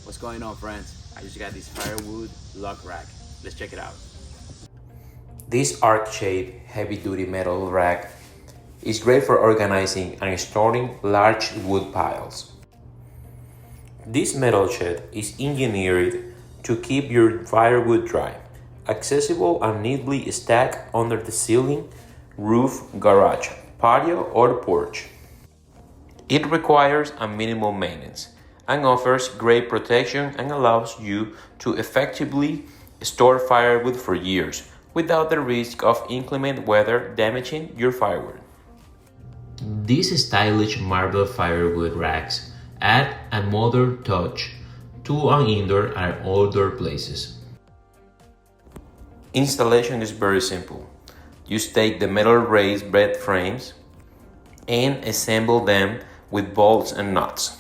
What's going on, friends? I just got this Firewood lug rack. Let's check it out. This arc-shaped, heavy-duty metal rack is great for organizing and storing large wood piles. This metal shed is engineered to keep your firewood dry, accessible and neatly stacked under the ceiling, roof, garage, patio, or porch. It requires a minimal maintenance and offers great protection and allows you to effectively store firewood for years without the risk of inclement weather damaging your firewood. These stylish marble firewood racks add a modern touch to an indoor and outdoor places. Installation is very simple. You take the metal raised bed frames and assemble them with bolts and nuts.